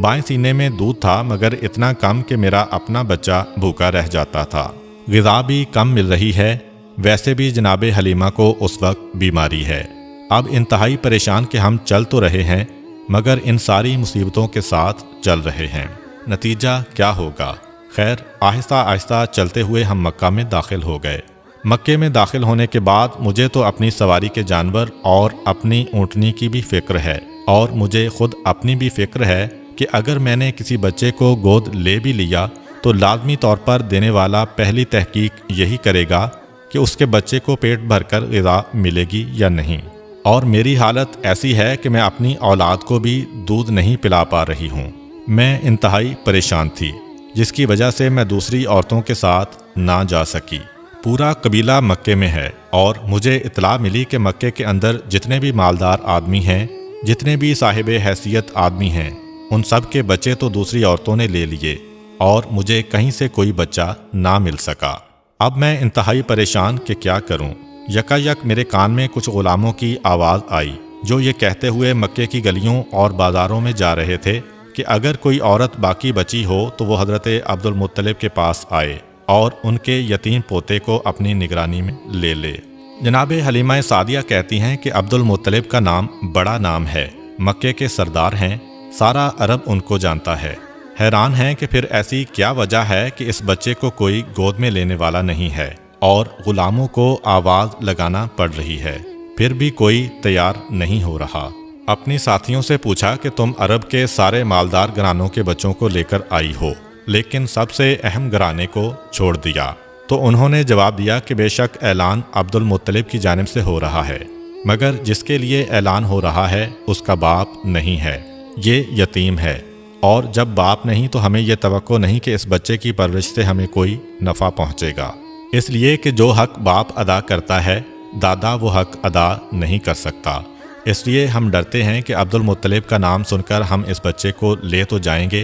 بائیں سینے میں دودھ تھا مگر اتنا کم کہ میرا اپنا بچہ بھوکا رہ جاتا تھا۔ غذا بھی کم مل رہی ہے، ویسے بھی جناب حلیمہ کو اس وقت بیماری ہے۔ اب انتہائی پریشان کہ ہم چل تو رہے ہیں مگر ان ساری مصیبتوں کے ساتھ چل رہے ہیں، نتیجہ کیا ہوگا؟ خیر، آہستہ آہستہ چلتے ہوئے ہم مکہ میں داخل ہو گئے۔ مکے میں داخل ہونے کے بعد مجھے تو اپنی سواری کے جانور اور اپنی اونٹنی کی بھی فکر ہے، اور مجھے خود اپنی بھی فکر ہے کہ اگر میں نے کسی بچے کو گود لے بھی لیا تو لازمی طور پر دینے والا پہلی تحقیق یہی کرے گا کہ اس کے بچے کو پیٹ بھر کر غذا ملے گی یا نہیں۔ اور میری حالت ایسی ہے کہ میں اپنی اولاد کو بھی دودھ نہیں پلا پا رہی ہوں۔ میں انتہائی پریشان تھی، جس کی وجہ سے میں دوسری عورتوں کے ساتھ نہ جا سکی۔ پورا قبیلہ مکے میں ہے اور مجھے اطلاع ملی کہ مکے کے اندر جتنے بھی مالدار آدمی ہیں، جتنے بھی صاحب حیثیت آدمی ہیں، ان سب کے بچے تو دوسری عورتوں نے لے لیے اور مجھے کہیں سے کوئی بچہ نہ مل سکا۔ اب میں انتہائی پریشان کہ کیا کروں۔ یکا یک میرے کان میں کچھ غلاموں کی آواز آئی جو یہ کہتے ہوئے مکے کی گلیوں اور بازاروں میں جا رہے تھے کہ اگر کوئی عورت باقی بچی ہو تو وہ حضرت عبد المطلب کے پاس آئے اور ان کے یتیم پوتے کو اپنی نگرانی میں لے لے۔ جناب حلیمہ سعدیہ کہتی ہیں کہ عبد المطلب کا نام بڑا نام ہے، مکے کے سردار ہیں، سارا عرب ان کو جانتا ہے۔ حیران ہیں کہ پھر ایسی کیا وجہ ہے کہ اس بچے کو کوئی گود میں لینے والا نہیں ہے اور غلاموں کو آواز لگانا پڑ رہی ہے، پھر بھی کوئی تیار نہیں ہو رہا۔ اپنی ساتھیوں سے پوچھا کہ تم عرب کے سارے مالدار گھرانوں کے بچوں کو لے کر آئی ہو لیکن سب سے اہم گھرانے کو چھوڑ دیا، تو انہوں نے جواب دیا کہ بے شک اعلان عبد المطلب کی جانب سے ہو رہا ہے، مگر جس کے لیے اعلان ہو رہا ہے اس کا باپ نہیں ہے، یہ یتیم ہے، اور جب باپ نہیں تو ہمیں یہ توقع نہیں کہ اس بچے کی پرورش سے ہمیں کوئی نفع پہنچے گا، اس لیے کہ جو حق باپ ادا کرتا ہے دادا وہ حق ادا نہیں کر سکتا۔ اس لیے ہم ڈرتے ہیں کہ عبد المطلب کا نام سن کر ہم اس بچے کو لے تو جائیں گے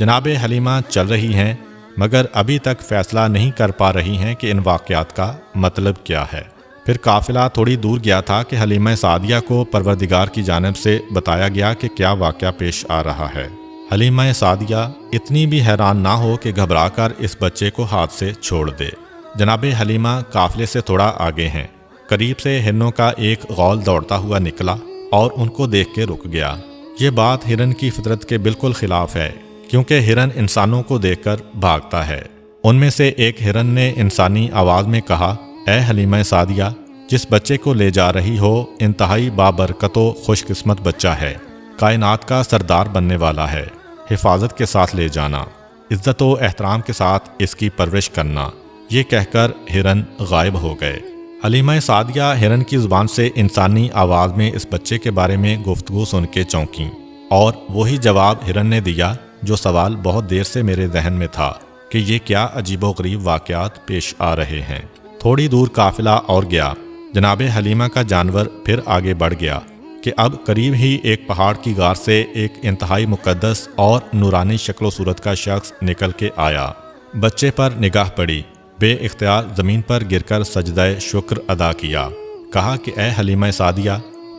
جناب حلیمہ چل رہی ہیں مگر ابھی تک فیصلہ نہیں کر پا رہی ہیں کہ ان واقعات کا مطلب کیا ہے۔ پھر قافلہ تھوڑی دور گیا تھا کہ حلیمہ سعدیہ کو پروردگار کی جانب سے بتایا گیا کہ کیا واقعہ پیش آ رہا ہے۔ حلیمہ سعدیہ اتنی بھی حیران نہ ہو کہ گھبرا کر اس بچے کو ہاتھ سے چھوڑ دے۔ جناب حلیمہ قافلے سے تھوڑا آگے ہیں، قریب سے ہرنوں کا ایک غول دوڑتا ہوا نکلا اور ان کو دیکھ کے رک گیا۔ یہ بات ہرن کی فطرت کے بالکل خلاف ہے، کیونکہ ہرن انسانوں کو دیکھ کر بھاگتا ہے۔ ان میں سے ایک ہرن نے انسانی آواز میں کہا، اے حلیمہ سعدیہ، جس بچے کو لے جا رہی ہو انتہائی بابرکت و خوش قسمت بچہ ہے، کائنات کا سردار بننے والا ہے، حفاظت کے ساتھ لے جانا، عزت و احترام کے ساتھ اس کی پرورش کرنا۔ یہ کہہ کر ہرن غائب ہو گئے۔ حلیمہ سعدیہ ہرن کی زبان سے انسانی آواز میں اس بچے کے بارے میں گفتگو سن کے چونکیں، اور وہی جواب ہرن نے دیا جو سوال بہت دیر سے میرے ذہن میں تھا کہ یہ کیا عجیب و غریب واقعات پیش آ رہے ہیں۔ تھوڑی دور قافلہ اور گیا، جناب حلیمہ کا جانور پھر آگے بڑھ گیا کہ اب قریب ہی ایک پہاڑ کی غار سے ایک انتہائی مقدس اور نورانی شکل و صورت کا شخص نکل کے آیا۔ بچے پر نگاہ پڑی، بے اختیار زمین پر گر کر سجدہ شکر ادا کیا، کہا کہ اے حلیمہ سعدیہ،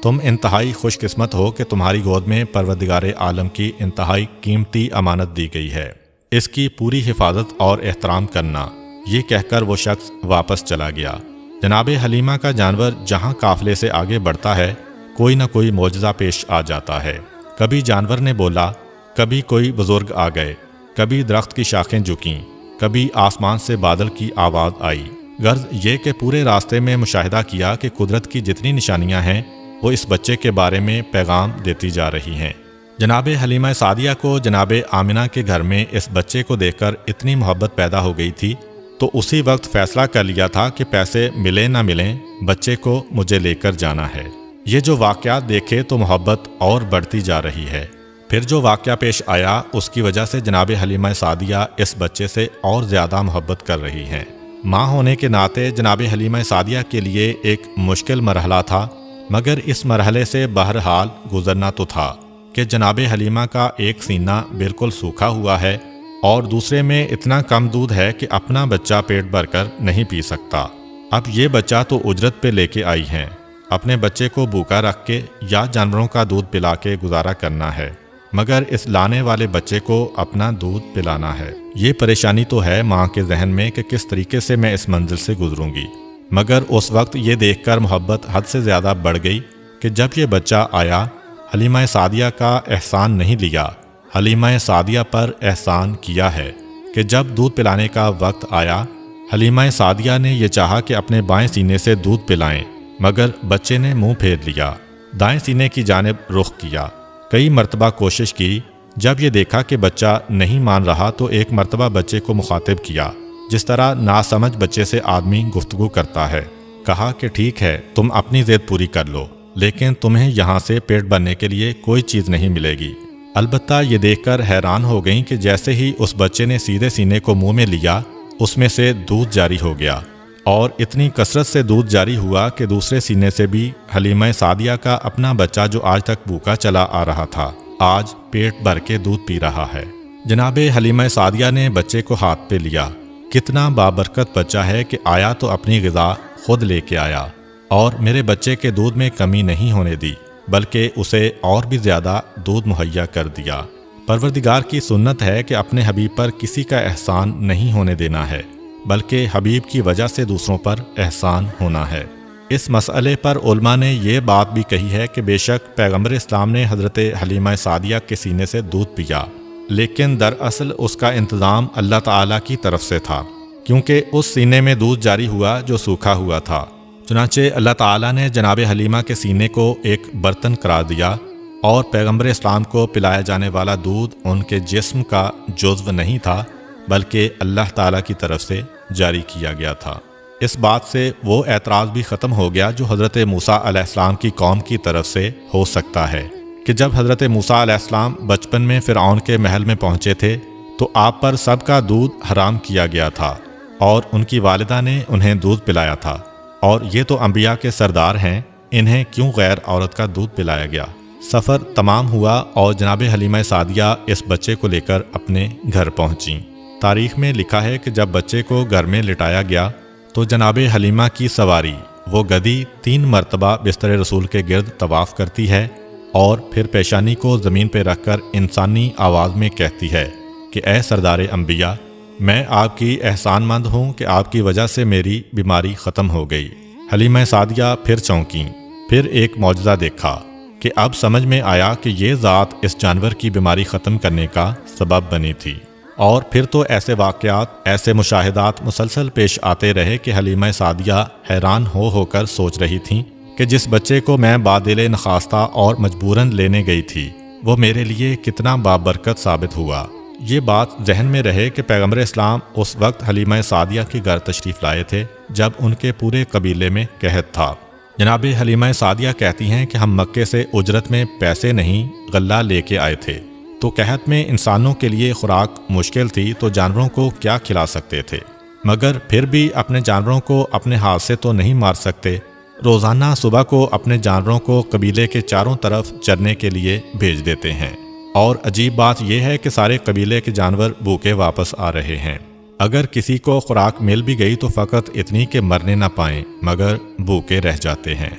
تم انتہائی خوش قسمت ہو کہ تمہاری گود میں پروردگار عالم کی انتہائی قیمتی امانت دی گئی ہے، اس کی پوری حفاظت اور احترام کرنا۔ یہ کہہ کر وہ شخص واپس چلا گیا۔ جناب حلیمہ کا جانور جہاں قافلے سے آگے بڑھتا ہے کوئی نہ کوئی معجزہ پیش آ جاتا ہے۔ کبھی جانور نے بولا، کبھی کوئی بزرگ آ گئے، کبھی درخت کی شاخیں جھکیں، کبھی آسمان سے بادل کی آواز آئی۔ غرض یہ کہ پورے راستے میں مشاہدہ کیا کہ قدرت کی جتنی نشانیاں ہیں وہ اس بچے کے بارے میں پیغام دیتی جا رہی ہیں۔ جناب حلیمہ سعدیہ کو جناب آمنہ کے گھر میں اس بچے کو دیکھ کر اتنی محبت پیدا ہو گئی تھی تو اسی وقت فیصلہ کر لیا تھا کہ پیسے ملیں نہ ملیں بچے کو مجھے لے کر جانا ہے۔ یہ جو واقعات دیکھے تو محبت اور بڑھتی جا رہی ہے۔ پھر جو واقعہ پیش آیا اس کی وجہ سے جناب حلیمہ سعدیہ اس بچے سے اور زیادہ محبت کر رہی ہیں۔ ماں ہونے کے ناطے جناب حلیمہ سعدیہ کے لیے ایک مشکل مرحلہ تھا، مگر اس مرحلے سے بہرحال گزرنا تو تھا کہ جناب حلیمہ کا ایک سینہ بالکل سوکھا ہوا ہے اور دوسرے میں اتنا کم دودھ ہے کہ اپنا بچہ پیٹ بھر کر نہیں پی سکتا۔ اب یہ بچہ تو اجرت پہ لے کے آئی ہیں، اپنے بچے کو بھوکا رکھ کے یا جانوروں کا دودھ پلا کے گزارا کرنا ہے، مگر اس لانے والے بچے کو اپنا دودھ پلانا ہے۔ یہ پریشانی تو ہے ماں کے ذہن میں کہ کس طریقے سے میں اس منزل سے گزروں گی، مگر اس وقت یہ دیکھ کر محبت حد سے زیادہ بڑھ گئی کہ جب یہ بچہ آیا حلیمہ سعدیہ کا احسان نہیں لیا، حلیمہ سعدیہ پر احسان کیا ہے کہ جب دودھ پلانے کا وقت آیا حلیمہ سعدیہ نے یہ چاہا کہ اپنے بائیں سینے سے دودھ پلائیں، مگر بچے نے منہ پھیر لیا، دائیں سینے کی جانب رخ کیا۔ کئی مرتبہ کوشش کی، جب یہ دیکھا کہ بچہ نہیں مان رہا تو ایک مرتبہ بچے کو مخاطب کیا، جس طرح ناسمجھ بچے سے آدمی گفتگو کرتا ہے۔ کہا کہ ٹھیک ہے، تم اپنی ضد پوری کر لو، لیکن تمہیں یہاں سے پیٹ بھرنے کے لیے کوئی چیز نہیں ملے گی۔ البتہ یہ دیکھ کر حیران ہو گئیں کہ جیسے ہی اس بچے نے سیدھے سینے کو منہ میں لیا اس میں سے دودھ جاری ہو گیا، اور اتنی کثرت سے دودھ جاری ہوا کہ دوسرے سینے سے بھی حلیمہ سعدیہ کا اپنا بچہ جو آج تک بھوکا چلا آ رہا تھا آج پیٹ بھر کے دودھ پی رہا ہے۔ جناب حلیمہ سعدیہ نے بچے کو ہاتھ پہ لیا۔ کتنا بابرکت بچہ ہے کہ آیا تو اپنی غذا خود لے کے آیا، اور میرے بچے کے دودھ میں کمی نہیں ہونے دی بلکہ اسے اور بھی زیادہ دودھ مہیا کر دیا۔ پروردگار کی سنت ہے کہ اپنے حبیب پر کسی کا احسان نہیں ہونے دینا ہے، بلکہ حبیب کی وجہ سے دوسروں پر احسان ہونا ہے۔ اس مسئلے پر علماء نے یہ بات بھی کہی ہے کہ بے شک پیغمبر اسلام نے حضرت حلیمہ سعدیہ کے سینے سے دودھ پیا، لیکن دراصل اس کا انتظام اللہ تعالیٰ کی طرف سے تھا، کیونکہ اس سینے میں دودھ جاری ہوا جو سوکھا ہوا تھا۔ چنانچہ اللہ تعالیٰ نے جناب حلیمہ کے سینے کو ایک برتن قرار دیا، اور پیغمبر اسلام کو پلایا جانے والا دودھ ان کے جسم کا جزو نہیں تھا بلکہ اللہ تعالیٰ کی طرف سے جاری کیا گیا تھا۔ اس بات سے وہ اعتراض بھی ختم ہو گیا جو حضرت موسیٰ علیہ السلام کی قوم کی طرف سے ہو سکتا ہے کہ جب حضرت موسیٰ علیہ السلام بچپن میں فرعون کے محل میں پہنچے تھے تو آپ پر سب کا دودھ حرام کیا گیا تھا، اور ان کی والدہ نے انہیں دودھ پلایا تھا، اور یہ تو انبیاء کے سردار ہیں، انہیں کیوں غیر عورت کا دودھ پلایا گیا؟ سفر تمام ہوا اور جناب حلیمہ سعدیہ اس بچے کو لے کر اپنے گھر پہنچیں۔ تاریخ میں لکھا ہے کہ جب بچے کو گھر میں لٹایا گیا تو جناب حلیمہ کی سواری وہ گدی 3 مرتبہ بستر رسول کے گرد طواف کرتی ہے اور پھر پیشانی کو زمین پہ رکھ کر انسانی آواز میں کہتی ہے کہ اے سردار انبیاء، میں آپ کی احسان مند ہوں کہ آپ کی وجہ سے میری بیماری ختم ہو گئی۔ حلیمہ سعدیہ پھر چونکیں، پھر ایک معجزہ دیکھا کہ اب سمجھ میں آیا کہ یہ ذات اس جانور کی بیماری ختم کرنے کا سبب بنی تھی۔ اور پھر تو ایسے واقعات، ایسے مشاہدات مسلسل پیش آتے رہے کہ حلیمہ سعدیہ حیران ہو کر سوچ رہی تھیں کہ جس بچے کو میں بادل نخواستہ اور مجبوراً لینے گئی تھی وہ میرے لیے کتنا بابرکت ثابت ہوا۔ یہ بات ذہن میں رہے کہ پیغمبر اسلام اس وقت حلیمہ سعدیہ کے گھر تشریف لائے تھے جب ان کے پورے قبیلے میں قحط تھا۔ جناب حلیمہ سعدیہ کہتی ہیں کہ ہم مکے سے اجرت میں پیسے نہیں غلہ لے کے آئے تھے، تو قحط میں انسانوں کے لیے خوراک مشکل تھی تو جانوروں کو کیا کھلا سکتے تھے، مگر پھر بھی اپنے جانوروں کو اپنے ہاتھ سے تو نہیں مار سکتے۔ روزانہ صبح کو اپنے جانوروں کو قبیلے کے چاروں طرف چرنے کے لیے بھیج دیتے ہیں، اور عجیب بات یہ ہے کہ سارے قبیلے کے جانور بھوکے واپس آ رہے ہیں۔ اگر کسی کو خوراک مل بھی گئی تو فقط اتنی کہ مرنے نہ پائیں مگر بھوکے رہ جاتے ہیں،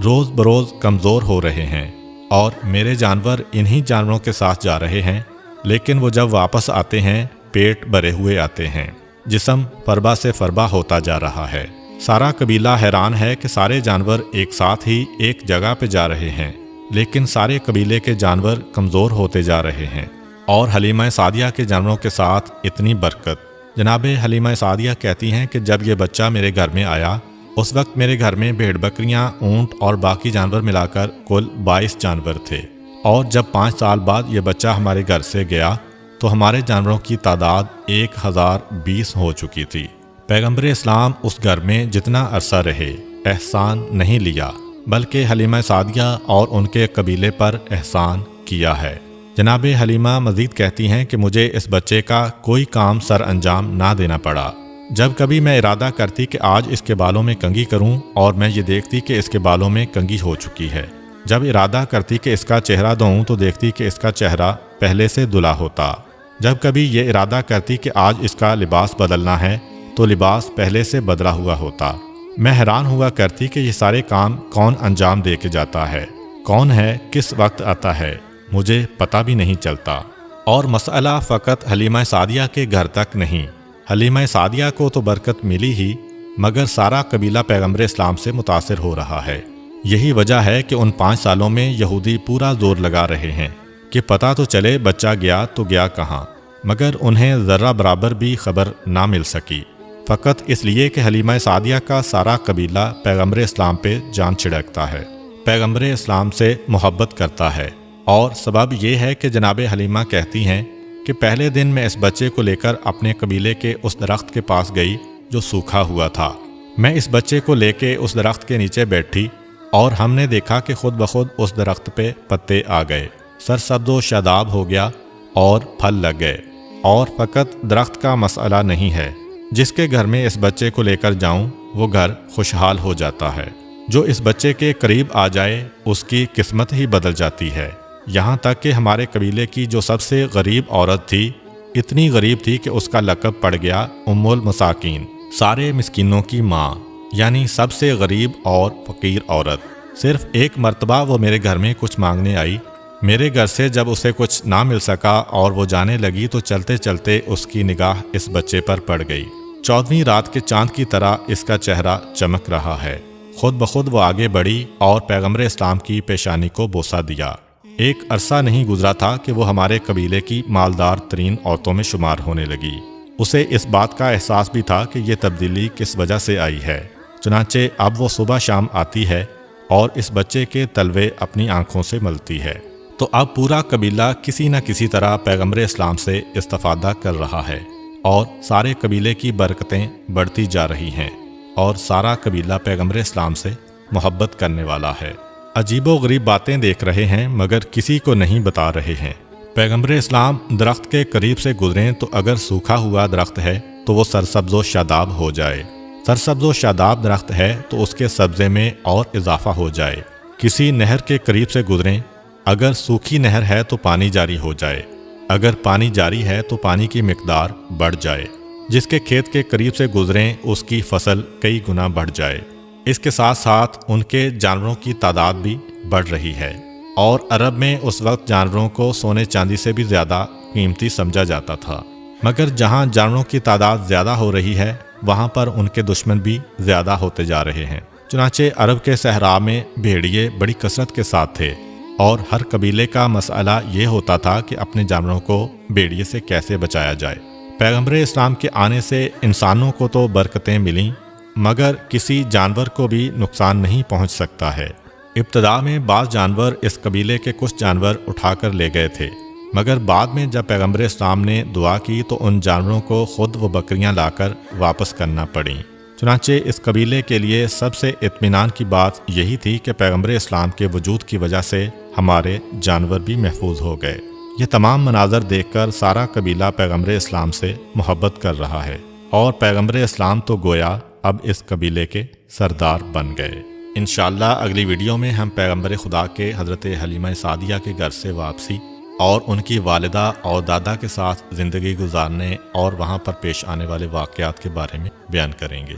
روز بروز کمزور ہو رہے ہیں، اور میرے جانور انہی جانوروں کے ساتھ جا رہے ہیں، لیکن وہ جب واپس آتے ہیں پیٹ بھرے ہوئے آتے ہیں، جسم فربا سے فربا ہوتا جا رہا ہے۔ سارا قبیلہ حیران ہے کہ سارے جانور ایک ساتھ ہی ایک جگہ پہ جا رہے ہیں، لیکن سارے قبیلے کے جانور کمزور ہوتے جا رہے ہیں، اور حلیمہ سعدیہ کے جانوروں کے ساتھ اتنی برکت۔ جناب حلیمہ سعدیہ کہتی ہیں کہ جب یہ بچہ میرے گھر میں آیا اس وقت میرے گھر میں بھیڑ بکریاں، اونٹ اور باقی جانور ملا کر کل 22 جانور تھے، اور جب 5 سال بعد یہ بچہ ہمارے گھر سے گیا تو ہمارے جانوروں کی تعداد 1020 ہو چکی تھی۔ پیغمبر اسلام اس گھر میں جتنا عرصہ رہے احسان نہیں لیا، بلکہ حلیمہ سعدیہ اور ان کے قبیلے پر احسان کیا ہے۔ جناب حلیمہ مزید کہتی ہیں کہ مجھے اس بچے کا کوئی کام سر انجام نہ دینا پڑا۔ جب کبھی میں ارادہ کرتی کہ آج اس کے بالوں میں کنگھی کروں اور میں یہ دیکھتی کہ اس کے بالوں میں کنگھی ہو چکی ہے، جب ارادہ کرتی کہ اس کا چہرہ دھوؤں تو دیکھتی کہ اس کا چہرہ پہلے سے دھلا ہوتا، جب کبھی یہ ارادہ کرتی کہ آج اس کا لباس بدلنا ہے تو لباس پہلے سے بدلا ہوا ہوتا۔ میں حیران ہوا کرتی کہ یہ سارے کام کون انجام دے کے جاتا ہے، کون ہے، کس وقت آتا ہے، مجھے پتہ بھی نہیں چلتا۔ اور مسئلہ فقط حلیمہ سعدیہ کے گھر تک نہیں، حلیمہ سعدیہ کو تو برکت ملی ہی، مگر سارا قبیلہ پیغمبر اسلام سے متاثر ہو رہا ہے۔ یہی وجہ ہے کہ ان 5 سالوں میں یہودی پورا زور لگا رہے ہیں کہ پتہ تو چلے بچہ گیا تو گیا کہاں، مگر انہیں ذرہ برابر بھی خبر نہ مل سکی، فقط اس لیے کہ حلیمہ سعدیہ کا سارا قبیلہ پیغمبر اسلام پہ جان چھڑکتا ہے، پیغمبر اسلام سے محبت کرتا ہے۔ اور سبب یہ ہے کہ جناب حلیمہ کہتی ہیں کہ پہلے دن میں اس بچے کو لے کر اپنے قبیلے کے اس درخت کے پاس گئی جو سوکھا ہوا تھا۔ میں اس بچے کو لے کے اس درخت کے نیچے بیٹھی اور ہم نے دیکھا کہ خود بخود اس درخت پہ پتے آ گئے، سرسبز و شاداب ہو گیا اور پھل لگ گئے۔ اور فقط درخت کا مسئلہ نہیں ہے، جس کے گھر میں اس بچے کو لے کر جاؤں وہ گھر خوشحال ہو جاتا ہے، جو اس بچے کے قریب آ جائے اس کی قسمت ہی بدل جاتی ہے۔ یہاں تک کہ ہمارے قبیلے کی جو سب سے غریب عورت تھی، اتنی غریب تھی کہ اس کا لقب پڑ گیا ام المساکین، سارے مسکینوں کی ماں، یعنی سب سے غریب اور فقیر عورت۔ صرف ایک مرتبہ وہ میرے گھر میں کچھ مانگنے آئی، میرے گھر سے جب اسے کچھ نہ مل سکا اور وہ جانے لگی تو چلتے چلتے اس کی نگاہ اس بچے پر پڑ گئی۔ 14ویں رات کے چاند کی طرح اس کا چہرہ چمک رہا ہے۔ خود بخود وہ آگے بڑھی اور پیغمبر اسلام کی پیشانی کو بوسہ دیا۔ ایک عرصہ نہیں گزرا تھا کہ وہ ہمارے قبیلے کی مالدار ترین عورتوں میں شمار ہونے لگی۔ اسے اس بات کا احساس بھی تھا کہ یہ تبدیلی کس وجہ سے آئی ہے، چنانچہ اب وہ صبح شام آتی ہے اور اس بچے کے تلوے اپنی آنکھوں سے ملتی ہے۔ تو اب پورا قبیلہ کسی نہ کسی طرح پیغمبر اسلام سے استفادہ کر رہا ہے، اور سارے قبیلے کی برکتیں بڑھتی جا رہی ہیں، اور سارا قبیلہ پیغمبر اسلام سے محبت کرنے والا ہے۔ عجیب و غریب باتیں دیکھ رہے ہیں مگر کسی کو نہیں بتا رہے ہیں۔ پیغمبر اسلام درخت کے قریب سے گزریں تو اگر سوکھا ہوا درخت ہے تو وہ سرسبز و شاداب ہو جائے، سرسبز و شاداب درخت ہے تو اس کے سبزے میں اور اضافہ ہو جائے۔ کسی نہر کے قریب سے گزریں اگر سوکھی نہر ہے تو پانی جاری ہو جائے، اگر پانی جاری ہے تو پانی کی مقدار بڑھ جائے، جس کے کھیت کے قریب سے گزریں اس کی فصل کئی گنا بڑھ جائے۔ اس کے ساتھ ساتھ ان کے جانوروں کی تعداد بھی بڑھ رہی ہے، اور عرب میں اس وقت جانوروں کو سونے چاندی سے بھی زیادہ قیمتی سمجھا جاتا تھا، مگر جہاں جانوروں کی تعداد زیادہ ہو رہی ہے وہاں پر ان کے دشمن بھی زیادہ ہوتے جا رہے ہیں۔ چنانچہ عرب کے صحرا میں بھیڑیے بڑی کثرت کے ساتھ تھے، اور ہر قبیلے کا مسئلہ یہ ہوتا تھا کہ اپنے جانوروں کو بھیڑیے سے کیسے بچایا جائے۔ پیغمبر اسلام کے آنے سے انسانوں کو تو برکتیں ملیں، مگر کسی جانور کو بھی نقصان نہیں پہنچ سکتا ہے۔ ابتدا میں بعض جانور اس قبیلے کے کچھ جانور اٹھا کر لے گئے تھے، مگر بعد میں جب پیغمبر اسلام نے دعا کی تو ان جانوروں کو خود وہ بکریاں لا کر واپس کرنا پڑیں۔ چنانچہ اس قبیلے کے لیے سب سے اطمینان کی بات یہی تھی کہ پیغمبر اسلام کے وجود کی وجہ سے ہمارے جانور بھی محفوظ ہو گئے۔ یہ تمام مناظر دیکھ کر سارا قبیلہ پیغمبر اسلام سے محبت کر رہا ہے، اور پیغمبر اسلام تو گویا اب اس قبیلے کے سردار بن گئے۔ انشاءاللہ اگلی ویڈیو میں ہم پیغمبر خدا کے حضرت حلیمہ سعدیہ کے گھر سے واپسی اور ان کی والدہ اور دادا کے ساتھ زندگی گزارنے اور وہاں پر پیش آنے والے واقعات کے بارے میں بیان کریں گے۔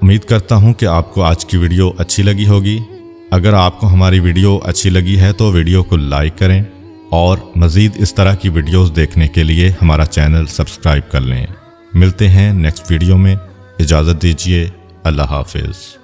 امید کرتا ہوں کہ آپ کو آج کی ویڈیو اچھی لگی ہوگی۔ اگر آپ کو ہماری ویڈیو اچھی لگی ہے تو ویڈیو کو لائک کریں، اور مزید اس طرح کی ویڈیوز دیکھنے کے لیے ہمارا چینل سبسکرائب کر لیں۔ ملتے ہیں نیکسٹ ویڈیو میں، اجازت دیجیے، اللہ حافظ۔